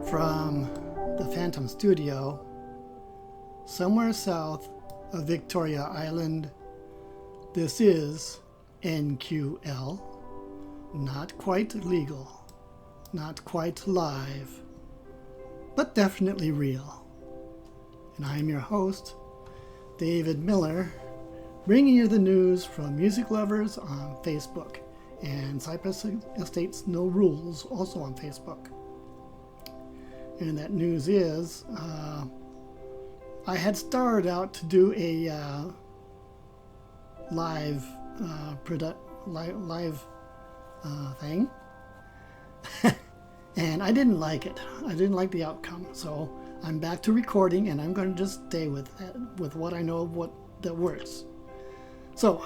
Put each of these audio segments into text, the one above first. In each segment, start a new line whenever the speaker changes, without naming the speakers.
From the Phantom Studio, somewhere south of Victoria Island, this is NQL. Not quite legal, not quite live, but definitely real. And I'm your host, David Miller, bringing you the news from music lovers on Facebook, and Cypress Estates No Rules also on Facebook. And that news is, I had started out to do a live thing, and I didn't like it. I didn't like the outcome, so I'm back to recording, and I'm going to just stay with what I know that works. So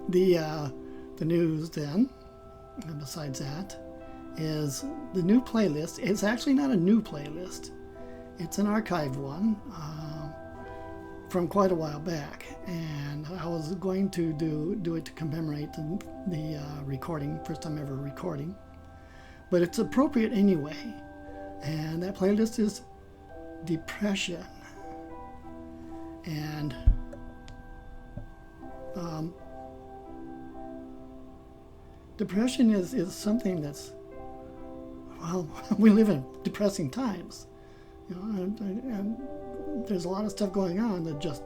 the news then, besides that, is the new playlist. It's actually not a new playlist. It's an archived one from quite a while back, and I was going to do it to commemorate the recording, first time ever recording. But it's appropriate anyway, and that playlist is depression. And depression is something that's, well, we live in depressing times, you know, and there's a lot of stuff going on that just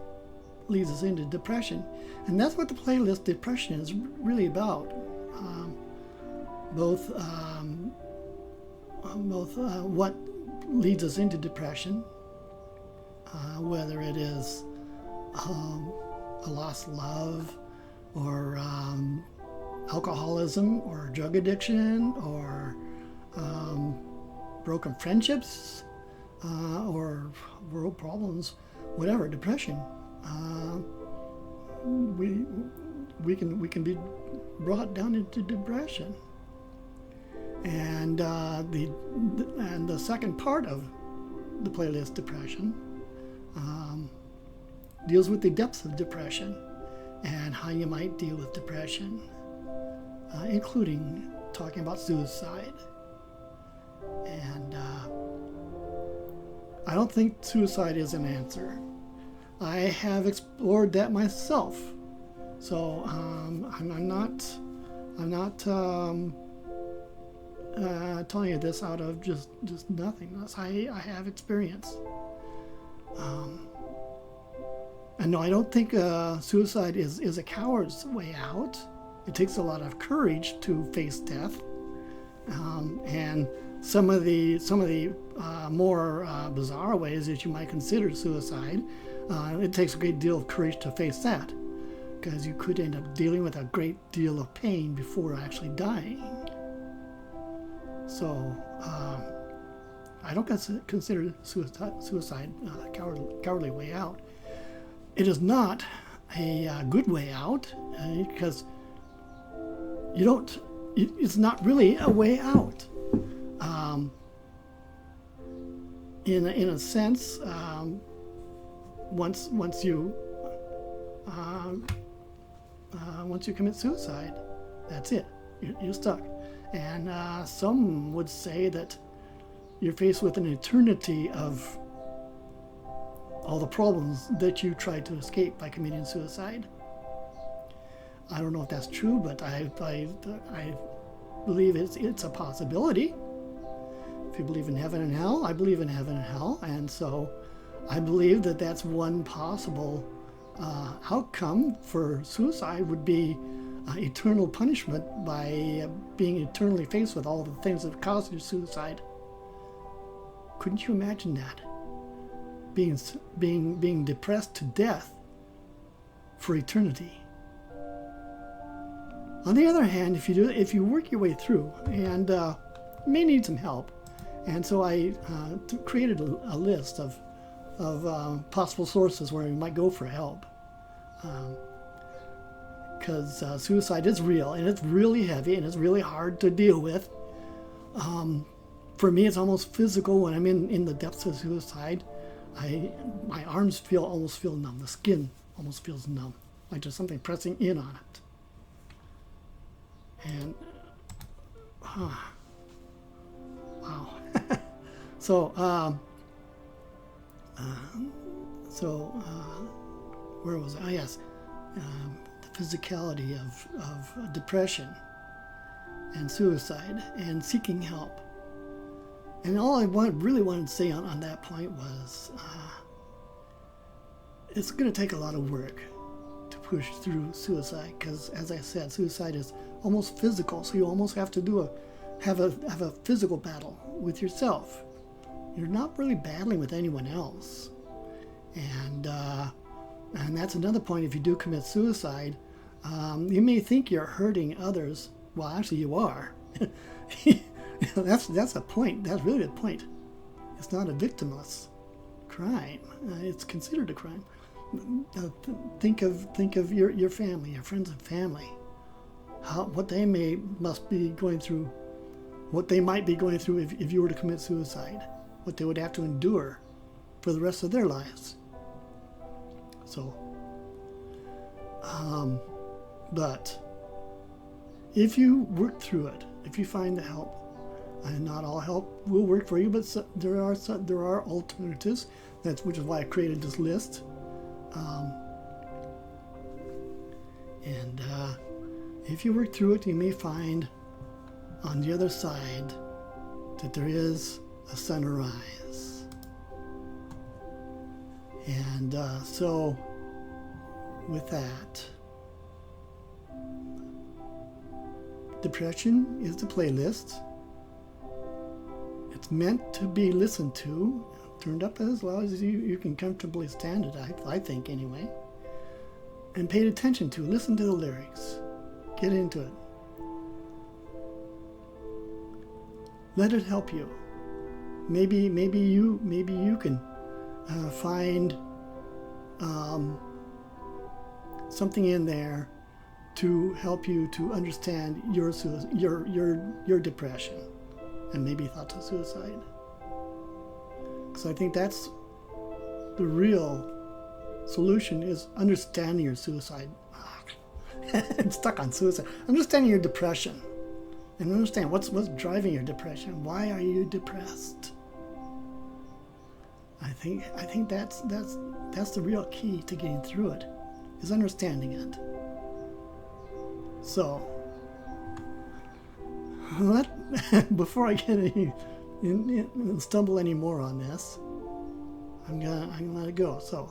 leads us into depression, and that's what the playlist depression is really about. Both what leads us into depression, whether it is a lost love, or alcoholism, or drug addiction, or broken friendships, or world problems, whatever, depression. We can be brought down into depression, and the second part of the playlist, depression, deals with the depths of depression and how you might deal with depression, including talking about suicide. And I don't think suicide is an answer. I have explored that myself, so I'm not telling you this out of just nothingness. I have experience. And no, I don't think suicide is a coward's way out. It takes a lot of courage to face death, and some of the more bizarre ways that you might consider suicide, it takes a great deal of courage to face that, because you could end up dealing with a great deal of pain before actually dying. So I don't consider suicide a cowardly way out. It is not a good way out, because it's not really a way out. In a sense, once you commit suicide, that's it. You're stuck. And some would say that you're faced with an eternity of all the problems that you tried to escape by committing suicide. I don't know if that's true, but I believe it's a possibility. If you believe in heaven and hell, I believe in heaven and hell, and so I believe that that's one possible outcome for suicide, would be eternal punishment by being eternally faced with all the things that caused your suicide. Couldn't you imagine that? Being depressed to death for eternity. On the other hand, if you work your way through, and you may need some help, and so I created a list of possible sources where you might go for help, because suicide is real, and it's really heavy, and it's really hard to deal with. For me, it's almost physical. When I'm in the depths of suicide, my arms almost feel numb. The skin almost feels numb, like there's something pressing in on it. And wow. So where was I? Oh, yes, the physicality of depression and suicide and seeking help. And all I really wanted to say on that point was, it's going to take a lot of work to push through suicide, because, as I said, suicide is almost physical. So you almost have to have a physical battle with yourself. You're not really battling with anyone else, and that's another point. If you do commit suicide, you may think you're hurting others. Well, actually, you are. That's a point. That's really the point. It's not a victimless crime. It's considered a crime. Think of your family, your friends and family. What they must be going through. What they might be going through if you were to commit suicide. What they would have to endure for the rest of their lives. So, but if you work through it, if you find the help, and not all help will work for you, but there are alternatives. Which is why I created this list. And if you work through it, you may find on the other side that there is a sunrise. And so with that, depression is the playlist. It's meant to be listened to, turned up as loud as you can comfortably stand it, I think anyway. And paid attention to, listen to the lyrics, get into it. Let it help you. Maybe you can find something in there to help you to understand your depression and maybe thoughts of suicide. Because I think that's the real solution, is understanding your suicide. I'm stuck on suicide. Understanding your depression, and understand what's driving your depression. Why are you depressed? I think that's the real key to getting through it, is understanding it. So, before I get stumble any more on this, I'm gonna let it go. So,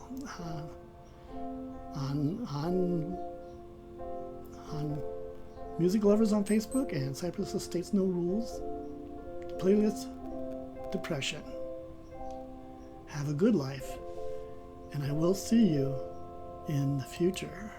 on Music Lovers on Facebook and Cypress Estates No Rules, playlist Depression. Have a good life, and I will see you in the future.